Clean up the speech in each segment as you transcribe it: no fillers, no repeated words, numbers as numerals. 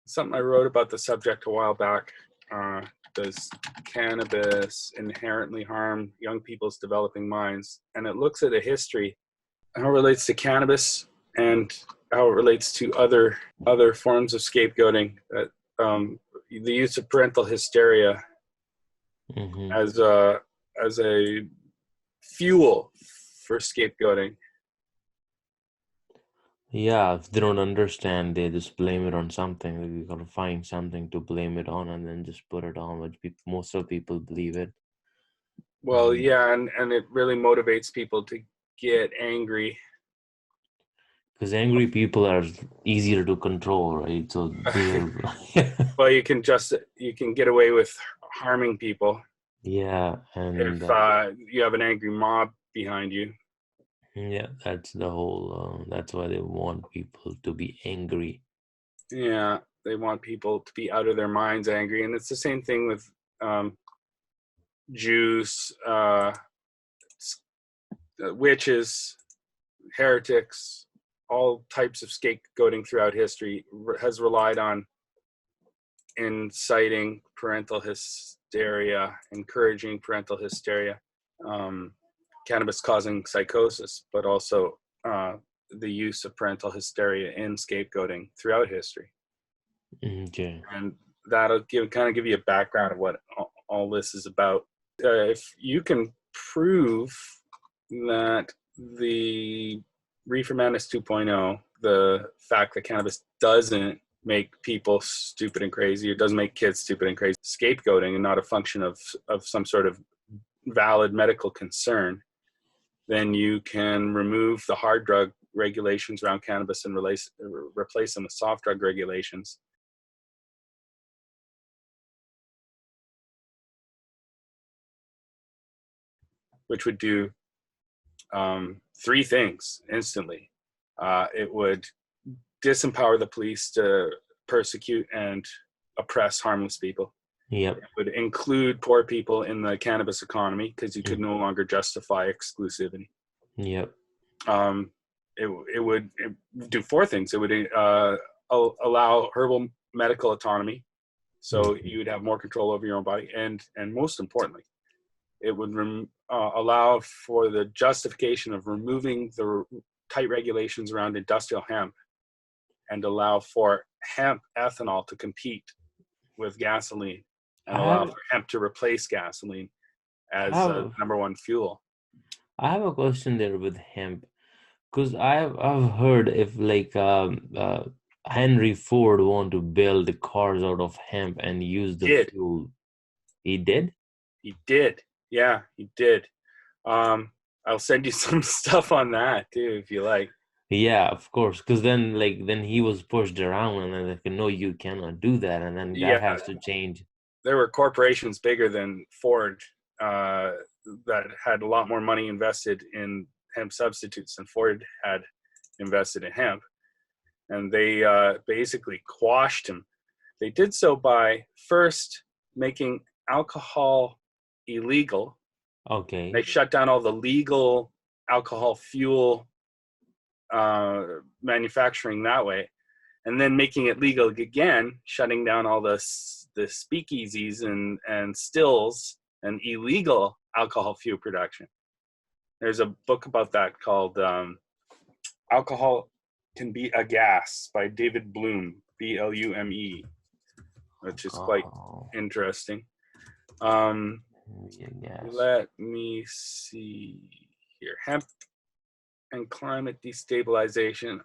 something I wrote about the subject a while back. Does cannabis inherently harm young people's developing minds? And it looks at a history, how it relates to cannabis and how it relates to other forms of scapegoating. That the use of parental hysteria Hmm. as a fuel for scapegoating. Yeah, if they don't understand, they just blame it on something. Like, you gotta find something to blame it on and then just put it on, which most of people believe it. Well, And yeah, and it really motivates people to get angry. because angry people are easier to control, right? So they're, Well, you can get away with harming people yeah, and if you have an angry mob behind you. yeah, that's the whole, that's why they want people to be angry. Yeah, they want people to be out of their minds angry, and it's the same thing with um, Jews, witches, heretics. All types of scapegoating throughout history has relied on inciting parental hysteria, encouraging parental hysteria, um, cannabis causing psychosis, but also the use of parental hysteria in scapegoating throughout history. Okay. And that'll kind of give you a background of what all this is about. If you can prove that the Reefer Madness 2.0, the fact that cannabis doesn't make people stupid and crazy, it doesn't make kids stupid and crazy, scapegoating and not a function of some sort of valid medical concern, then you can remove the hard drug regulations around cannabis and replace them with soft drug regulations. Which would do three things instantly. It would disempower the police to persecute and oppress harmless people. Yep. It would include poor people in the cannabis economy because you could Mm. no longer justify exclusivity. Yep. Um, it would do four things. It would allow herbal medical autonomy, so Mhm. you would have more control over your own body, and most importantly, it would allow for the justification of removing the tight regulations around industrial hemp and allow for hemp ethanol to compete with gasoline and I allow have for hemp to replace gasoline I as have number one fuel. I have a question there with hemp, because I've heard if like Henry Ford want to build the cars out of hemp and use the Did fuel. He did? he did? Yeah, he did. Um, I'll send you some stuff on that too if you like. Yeah, of course. Because then he was pushed around, and then like, no, you cannot do that, and then that Yeah, has to change. there were corporations bigger than Ford uh, that had a lot more money invested in hemp substitutes than Ford had invested in hemp, and they basically quashed him. They did so by first making alcohol illegal. They Okay. shut down all the legal alcohol fuel manufacturing that way, and then making it legal again, shutting down all the speakeasies and stills and illegal alcohol fuel production. There's a book about that called "Alcohol Can Be a Gas" by David Bloom, Blume, which is quite Alcohol. interesting. Um, Yeah, gas. Let me see here. Hemp and climate destabilization.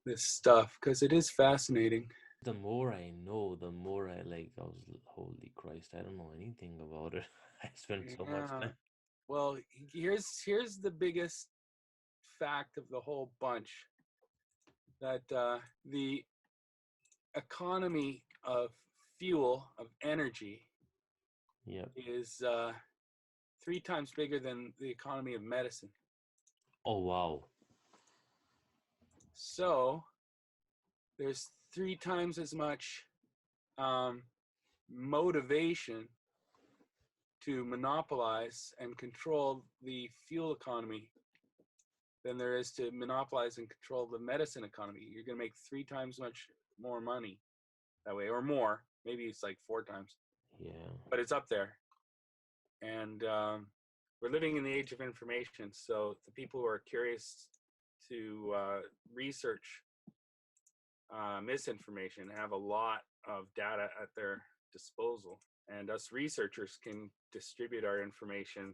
This stuff, because it is fascinating. The more I know, the more I like. I was, holy Christ, I don't know anything about it. I spent so much Yeah. time. Well, here's the biggest fact of the whole bunch, that the economy of fuel, of energy, Yep. is three times bigger than the economy of medicine. Oh wow. So there's three times as much um, motivation to monopolize and control the fuel economy than there is to monopolize and control the medicine economy. You're going to make three times much more money that way, or more. Maybe it's like 4 times, Yeah. but it's up there. And we're living in the age of information. So the people who are curious to research misinformation have a lot of data at their disposal. And us researchers can distribute our information